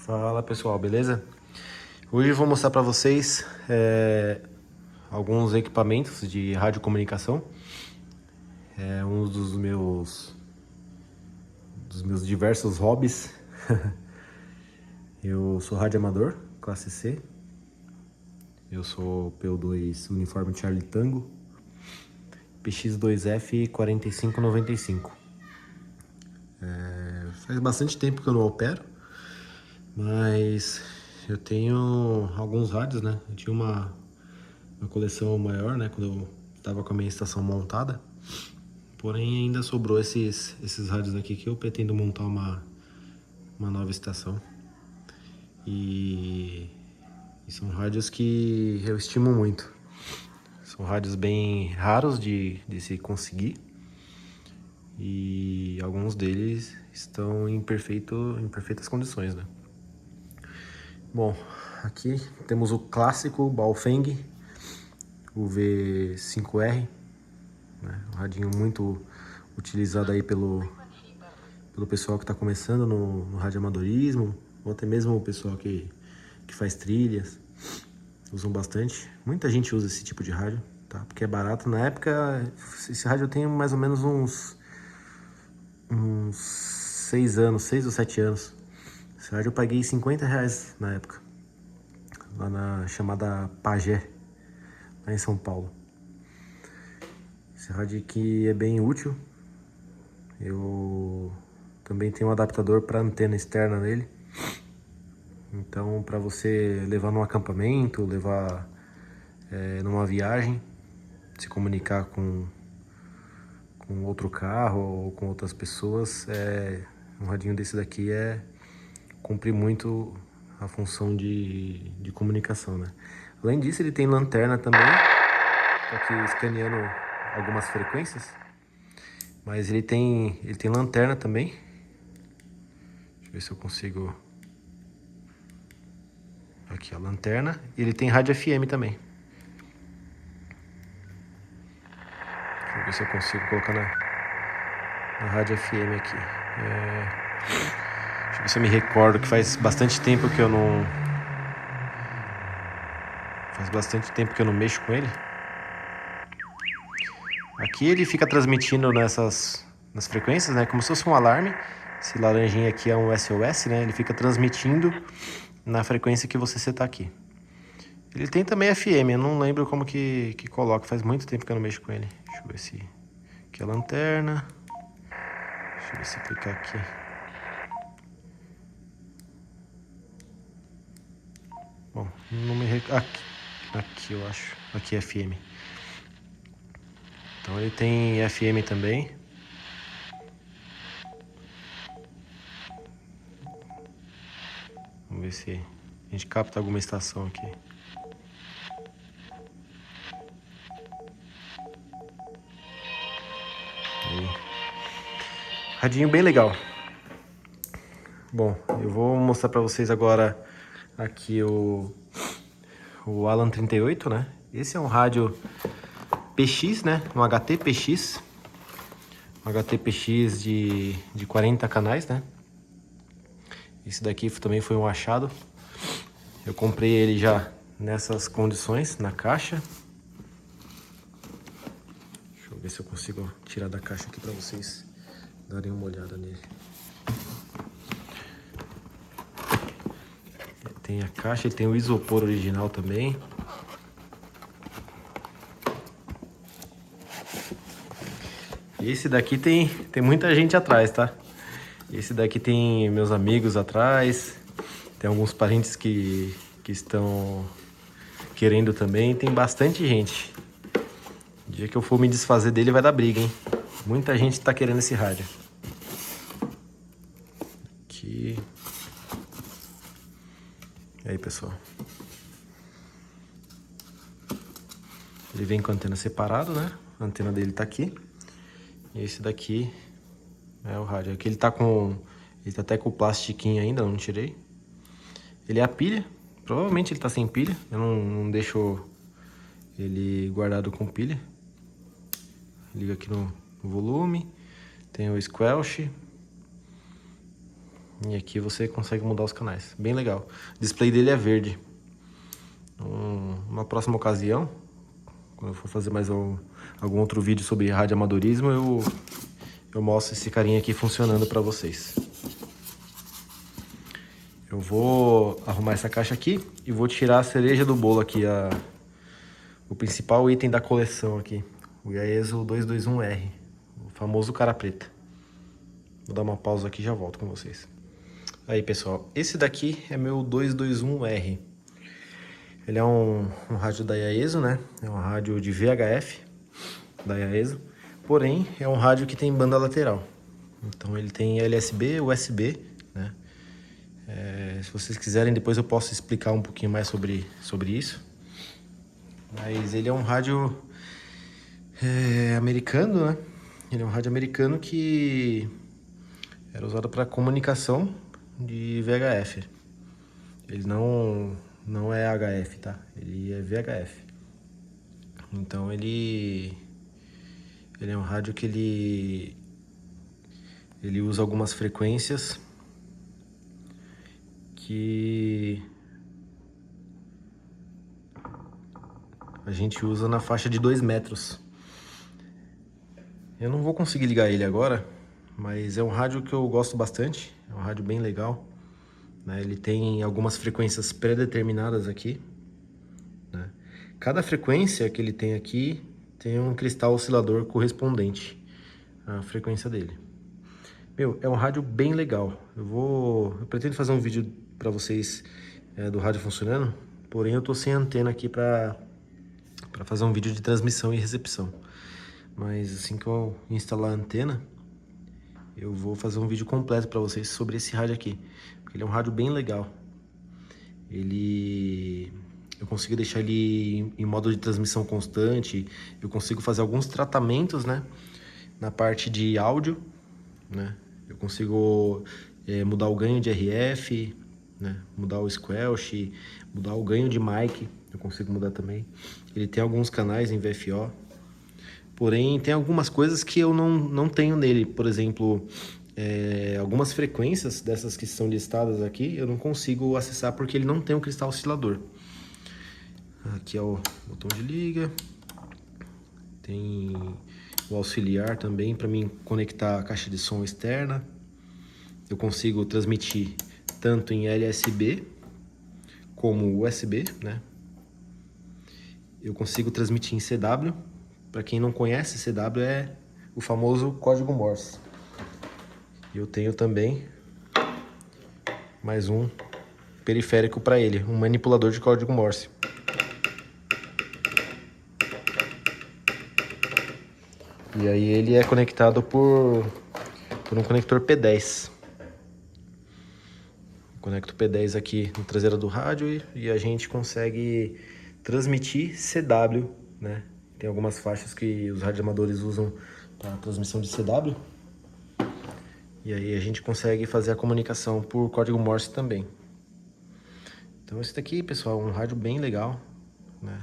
Fala pessoal, beleza? Hoje eu vou mostrar para vocês alguns equipamentos de radiocomunicação. É um dos meus diversos hobbies. Eu sou radioamador, classe C. Eu sou PO2 Uniforme Charlie Tango, PX2F 4595. Faz bastante tempo que eu não opero, mas eu tenho alguns rádios, né? Eu tinha uma coleção maior, né? Quando eu estava com a minha estação montada. Porém, ainda sobrou esses rádios aqui que eu pretendo montar uma nova estação. E são rádios que eu estimo muito. São rádios bem raros de se conseguir. E alguns deles estão em perfeitas condições, né? Bom, aqui temos o clássico Baofeng UV5R, né? Um radinho muito utilizado aí pelo pessoal que está começando no radioamadorismo, ou até mesmo o pessoal que faz trilhas, usam bastante. Muita gente usa esse tipo de rádio, tá? Porque é barato. Na época, esse rádio eu tenho mais ou menos uns 6 anos, 6 ou 7 anos. Esse rádio eu paguei R$50 na época, lá na chamada Pagé, lá em São Paulo. Esse rádio aqui é bem útil. Eu também tenho um adaptador para antena externa nele. Então, para você levar num acampamento, levar numa viagem, se comunicar com outro carro ou com outras pessoas, um radinho desse daqui cumpre muito a função de comunicação, né? Além disso, ele tem lanterna também, tô aqui escaneando algumas frequências, mas ele tem lanterna também. Deixa eu ver se eu consigo. Aqui a lanterna. E ele tem rádio FM também. Deixa eu ver se eu consigo colocar na rádio FM aqui. Deixa eu ver se eu me recordo que faz bastante tempo que eu não... Faz bastante tempo que eu não mexo com ele. Aqui ele fica transmitindo nas frequências, né? Como se fosse um alarme. Esse laranjinha aqui é um SOS, né? Ele fica transmitindo na frequência que você setar aqui. Ele tem também FM, eu não lembro como que coloca. Faz muito tempo que eu não mexo com ele. Deixa eu ver se... Aqui é a lanterna. Deixa eu ver se clicar aqui. Bom, não me recordo. Aqui eu acho. Aqui é FM. Então ele tem FM também. Vamos ver se a gente capta alguma estação aqui. Aí. Radinho bem legal. Bom, eu vou mostrar para vocês agora aqui o Alan 38, né? Esse é um rádio PX, né? Um HT PX. Um HT PX de 40 canais, né? Esse daqui também foi um achado. Eu comprei ele já nessas condições, na caixa. Deixa eu ver se eu consigo tirar da caixa aqui para vocês darem uma olhada nele. Tem a caixa, ele tem o isopor original também. Esse daqui tem muita gente atrás, tá? Esse daqui tem meus amigos atrás. Tem alguns parentes que estão querendo também. Tem bastante gente. O dia que eu for me desfazer dele vai dar briga, hein? Muita gente tá querendo esse rádio. Aqui. E aí, pessoal. Ele vem com a antena separado, né? A antena dele tá aqui. E esse daqui é o rádio. Aqui ele tá até com o plastiquinho ainda, não tirei. Ele é a pilha. Provavelmente ele tá sem pilha. Eu não deixo ele guardado com pilha. Liga aqui no volume. Tem o squelch. E aqui você consegue mudar os canais. Bem legal. O display dele é verde. Uma próxima ocasião, quando eu for fazer mais algum outro vídeo sobre radioamadorismo, eu mostro esse carinha aqui funcionando para vocês. Eu vou arrumar essa caixa aqui e vou tirar a cereja do bolo aqui, o principal item da coleção aqui, o Yaesu 221R, o famoso cara preta. Vou dar uma pausa aqui e já volto com vocês. Aí, pessoal, esse daqui é meu 221R. Ele é um rádio da Yaesu, né? É um rádio de VHF da Yaesu. Porém, é um rádio que tem banda lateral. Então ele tem LSB, USB, né? Se vocês quiserem, depois eu posso explicar um pouquinho mais sobre isso. Mas ele é um rádio americano, né? Ele é um rádio americano que era usado para comunicação de VHF. Ele não é HF, tá? Ele é VHF. Então ele é um rádio que ele usa algumas frequências que a gente usa na faixa de 2 metros. Eu não vou conseguir ligar ele agora, mas é um rádio que eu gosto bastante. É um rádio bem legal, né? Ele tem algumas frequências pré-determinadas aqui, né? Cada frequência que ele tem aqui tem um cristal oscilador correspondente à frequência dele. Meu, é um rádio bem legal. Eu pretendo fazer um vídeo para vocês do rádio funcionando, porém eu tô sem antena aqui para fazer um vídeo de transmissão e recepção. Mas assim que eu instalar a antena, eu vou fazer um vídeo completo para vocês sobre esse rádio aqui, porque ele é um rádio bem legal. Eu consigo deixar ele em modo de transmissão constante, eu consigo fazer alguns tratamentos, né, na parte de áudio, né? Eu consigo mudar o ganho de RF, né, mudar o squelch, mudar o ganho de mic, eu consigo mudar também. Ele tem alguns canais em VFO, porém tem algumas coisas que eu não tenho nele. Por exemplo, algumas frequências dessas que são listadas aqui eu não consigo acessar porque ele não tem um cristal oscilador. Aqui é o botão de liga, tem o auxiliar também para mim conectar a caixa de som externa. Eu consigo transmitir tanto em LSB como USB, né? Eu consigo transmitir em CW. Para quem não conhece, CW é o famoso código Morse. Eu tenho também mais um periférico para ele, um manipulador de código Morse. E aí ele é conectado por um conector P10. Conecto o P10 aqui na traseira do rádio e a gente consegue transmitir CW, né? Tem algumas faixas que os radioamadores usam para transmissão de CW. E aí a gente consegue fazer a comunicação por código Morse também. Então esse daqui, pessoal, é um rádio bem legal, né?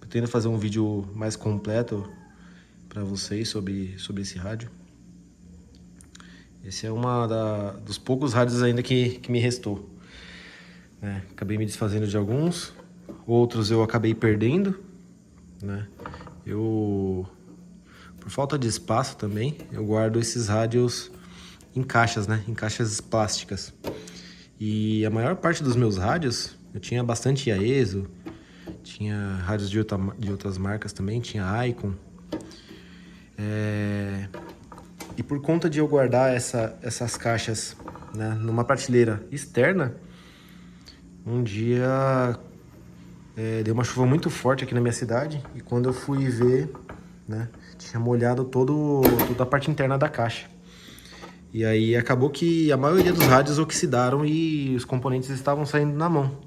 Pretendo fazer um vídeo mais completo para vocês sobre esse rádio. Esse é dos poucos rádios ainda que me restou, né? Acabei me desfazendo de alguns, outros eu acabei perdendo, né? Por falta de espaço também, eu guardo esses rádios em caixas, né? Em caixas plásticas. E a maior parte dos meus rádios, eu tinha bastante Yaesu, tinha rádios de outras marcas também, tinha Icon. E por conta de eu guardar essas caixas, né, numa prateleira externa, um dia deu uma chuva muito forte aqui na minha cidade e quando eu fui ver, né, tinha molhado toda a parte interna da caixa. E aí acabou que a maioria dos rádios oxidaram e os componentes estavam saindo na mão.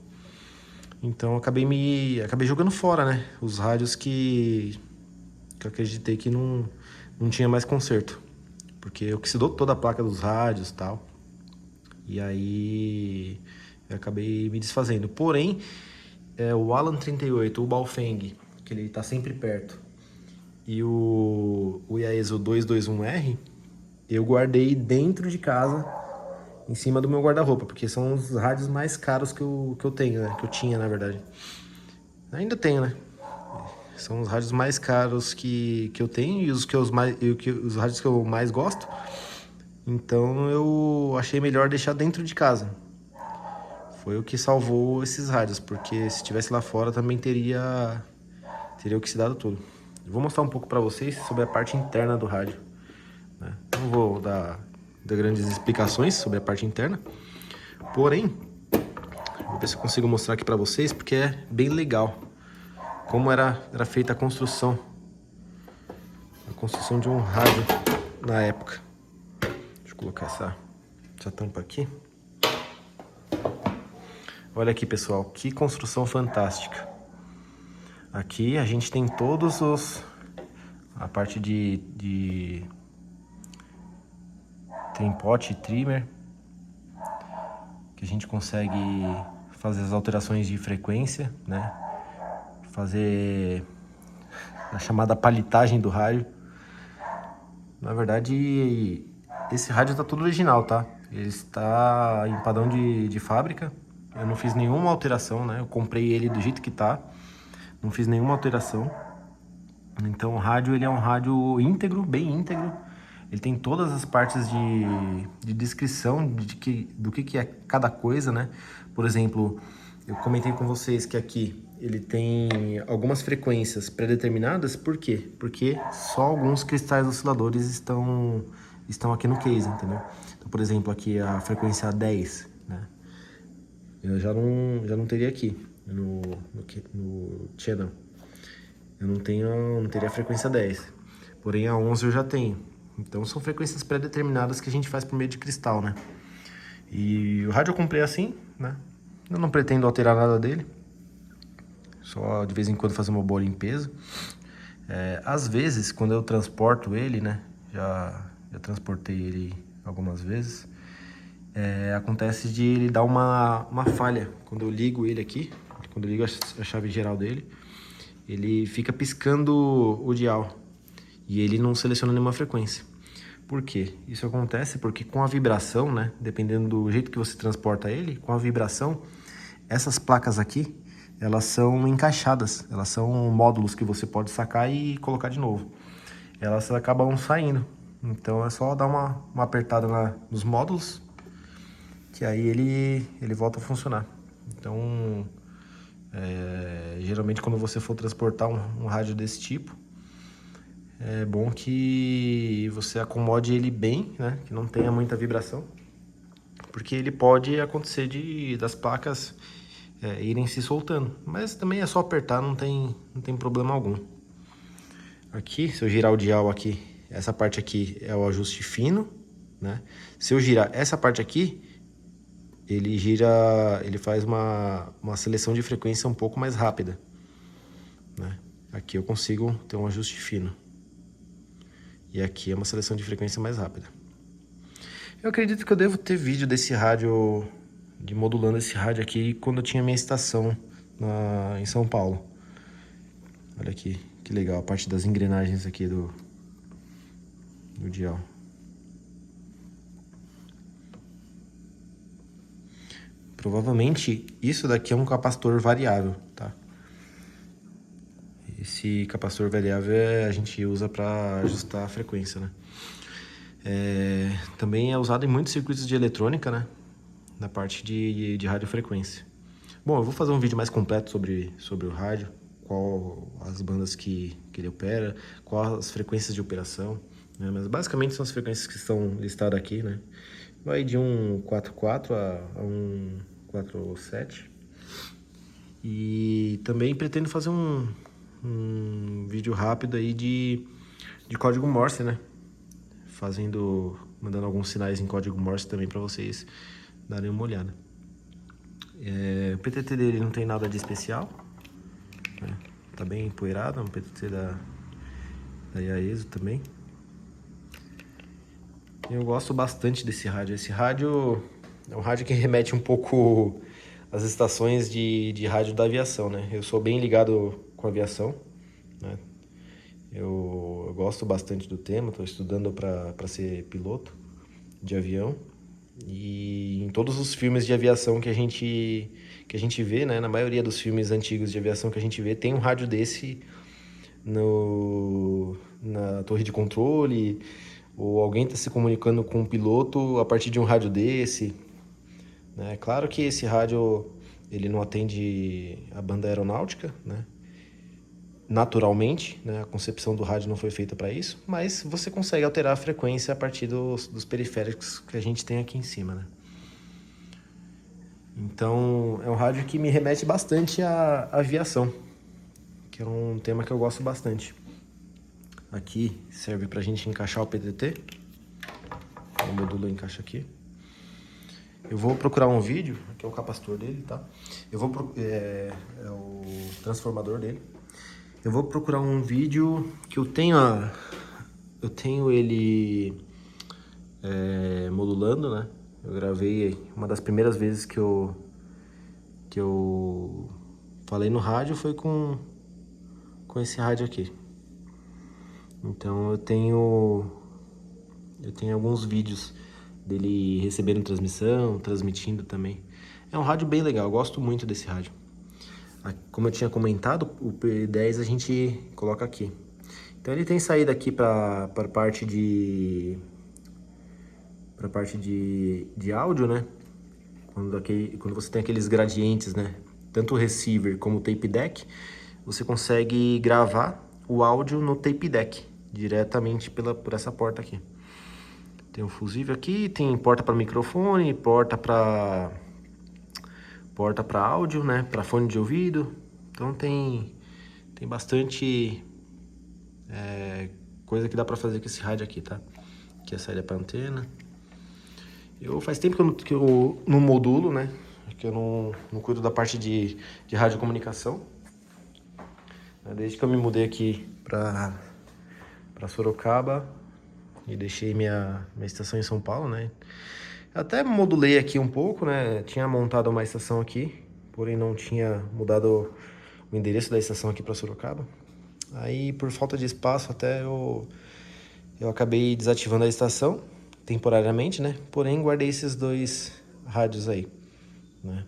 Então eu acabei jogando fora, né, os rádios que eu acreditei que não tinha mais conserto. Porque oxidou toda a placa dos rádios e tal. E aí eu acabei me desfazendo. Porém, o Alan 38, o Baofeng, que ele tá sempre perto, e o Yaesu 221R, eu guardei dentro de casa em cima do meu guarda-roupa, porque são os rádios mais caros que eu tenho, né? Que eu tinha, na verdade. Ainda tenho, né? São os rádios mais caros que eu tenho e os rádios que eu mais gosto. Então eu achei melhor deixar dentro de casa. Foi o que salvou esses rádios, porque se tivesse lá fora também teria oxidado tudo. Eu vou mostrar um pouco para vocês sobre a parte interna do rádio, né? Não vou dar grandes explicações sobre a parte interna, porém, vou ver se eu consigo mostrar aqui para vocês, porque é bem legal como era feita a construção de um rádio na época. Deixa eu colocar essa tampa aqui. Olha aqui, pessoal, que construção fantástica. Aqui a gente tem a parte de trimpote e trimmer, que a gente consegue fazer as alterações de frequência, né? Fazer a chamada palitagem do rádio. Na verdade, esse rádio tá tudo original, tá? Ele está em padrão de fábrica. Eu não fiz nenhuma alteração, né? Eu comprei ele do jeito que tá. Não fiz nenhuma alteração. Então o rádio, ele é um rádio íntegro, bem íntegro. Ele tem todas as partes de descrição do que é cada coisa, né? Por exemplo, eu comentei com vocês que aqui ele tem algumas frequências pré-determinadas. Por quê? Porque só alguns cristais osciladores estão aqui no case, entendeu? Então, por exemplo, aqui a frequência 10, né? Eu já não teria aqui no channel. Eu não teria a frequência 10. Porém, a 11 eu já tenho. Então, são frequências pré-determinadas que a gente faz por meio de cristal, né? E o rádio eu comprei assim, né? Eu não pretendo alterar nada dele. Só de vez em quando fazer uma boa limpeza. Às vezes, quando eu transporto ele, né? Já transportei ele algumas vezes. Acontece de ele dar uma falha. Quando eu ligo ele aqui, quando eu ligo a chave geral dele, ele fica piscando o dial. E ele não seleciona nenhuma frequência. Por quê? Isso acontece porque com a vibração, né? Dependendo do jeito que você transporta ele, com a vibração, essas placas aqui, elas são encaixadas. Elas são módulos que você pode sacar e colocar de novo. Elas acabam saindo. Então é só dar uma apertada nos módulos, que aí ele volta a funcionar. Então, geralmente quando você for transportar um rádio desse tipo, é bom que você acomode ele bem, né? Que não tenha muita vibração. Porque ele pode acontecer das placas irem se soltando. Mas também é só apertar, não tem problema algum. Aqui, se eu girar o dial aqui, essa parte aqui é o ajuste fino, né? Se eu girar essa parte aqui, ele faz uma seleção de frequência um pouco mais rápida, né? Aqui eu consigo ter um ajuste fino. E aqui é uma seleção de frequência mais rápida. Eu acredito que eu devo ter vídeo desse rádio, modulando esse rádio aqui, quando eu tinha minha estação em São Paulo. Olha aqui, que legal, a parte das engrenagens aqui do dial. Provavelmente isso daqui é um capacitor variável, tá? Esse capacitor variável a gente usa para ajustar a frequência, né? Também é usado em muitos circuitos de eletrônica, né? Na parte de radiofrequência. Bom, eu vou fazer um vídeo mais completo sobre o rádio, qual as bandas que ele opera, quais as frequências de operação, né? Mas basicamente são as frequências que estão listadas aqui, né? Vai de 144 a 147. E também pretendo fazer um vídeo rápido aí de código Morse, né? Mandando alguns sinais em código Morse também para vocês darem uma olhada. O PTT dele não tem nada de especial, né? Tá bem empoeirado, é um PTT da Yaesu também. Eu gosto bastante desse rádio. Esse rádio é um rádio que remete um pouco às estações de rádio da aviação, né? Eu sou bem ligado com a aviação, né? Eu gosto bastante do tema, estou estudando para ser piloto de avião. E em todos os filmes de aviação que a gente vê, né? Na maioria dos filmes antigos de aviação que a gente vê, tem um rádio desse na torre de controle, ou alguém está se comunicando com um piloto a partir de um rádio desse, né? Claro que esse rádio ele não atende a banda aeronáutica, né? Naturalmente, né? A concepção do rádio não foi feita para isso, mas você consegue alterar a frequência a partir dos periféricos que a gente tem aqui em cima, né? Então, é um rádio que me remete bastante à aviação, que é um tema que eu gosto bastante. Aqui serve pra gente encaixar o PTT. O módulo encaixa aqui. Eu vou procurar um vídeo, aqui é o capacitor dele, tá? É o transformador dele. Eu vou procurar um vídeo que eu tenho ele modulando, né? Eu gravei uma das primeiras vezes que eu falei no rádio foi com esse rádio aqui. Então eu tenho alguns vídeos dele recebendo transmissão, transmitindo também. É um rádio bem legal, eu gosto muito desse rádio. Como eu tinha comentado, o P10 a gente coloca aqui. Então ele tem saída aqui para parte de áudio, né? Quando você tem aqueles gradientes, né? Tanto o receiver como o tape deck, você consegue gravar o áudio no tape deck diretamente por essa porta aqui. Tem um fusível aqui, tem porta para microfone, porta para áudio, né? Para fone de ouvido. Então tem bastante coisa que dá para fazer com esse rádio aqui, tá? Aqui é a saída para antena. Faz tempo que eu não modulo, né? Que eu não cuido da parte de radiocomunicação. Desde que eu me mudei aqui para Sorocaba e deixei minha estação em São Paulo, né? Até modulei aqui um pouco, né? Tinha montado uma estação aqui, porém não tinha mudado o endereço da estação aqui para Sorocaba. Aí, por falta de espaço, até eu acabei desativando a estação temporariamente, né? Porém, guardei esses 2 rádios aí, né?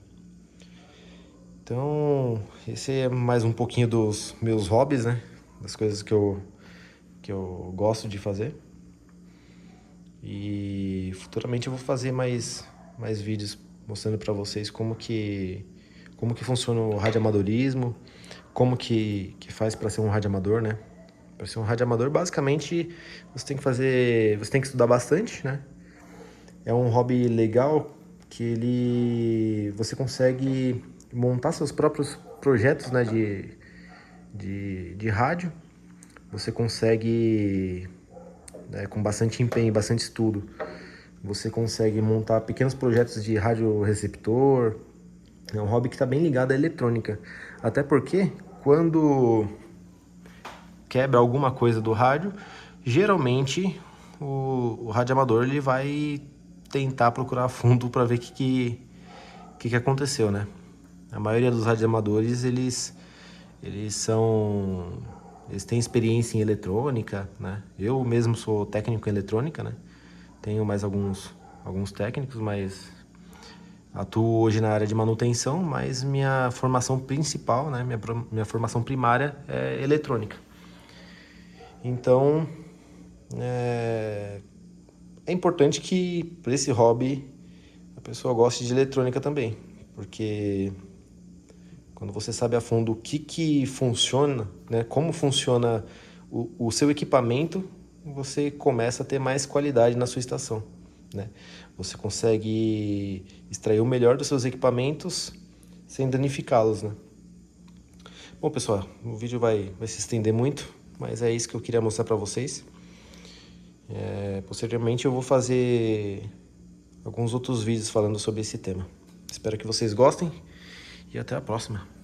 Então, esse é mais um pouquinho dos meus hobbies, né? Das coisas que eu gosto de fazer. E futuramente eu vou fazer mais vídeos mostrando para vocês como que funciona o radioamadorismo, como que faz para ser um radioamador, né? Para ser um radioamador, basicamente, você tem que estudar bastante, né? É um hobby legal que você consegue montar seus próprios projetos, né, de rádio. Você consegue, né, com bastante empenho, bastante estudo, você consegue montar pequenos projetos de rádio receptor. É um hobby que está bem ligado à eletrônica. Até porque, quando quebra alguma coisa do rádio, geralmente o radioamador ele vai tentar procurar a fundo para ver o que aconteceu, né? A maioria dos radioamadores, eles têm experiência em eletrônica, né? Eu mesmo sou técnico em eletrônica, né? Tenho mais alguns técnicos, mas atuo hoje na área de manutenção, mas minha formação principal, né? Minha formação primária é eletrônica. Então, é importante que, para esse hobby, a pessoa goste de eletrônica também. Porque quando você sabe a fundo o que funciona, né, como funciona o seu equipamento, você começa a ter mais qualidade na sua estação, né? Você consegue extrair o melhor dos seus equipamentos sem danificá-los, né? Bom, pessoal, o vídeo vai se estender muito, mas é isso que eu queria mostrar para vocês. Posteriormente eu vou fazer alguns outros vídeos falando sobre esse tema. Espero que vocês gostem e até a próxima.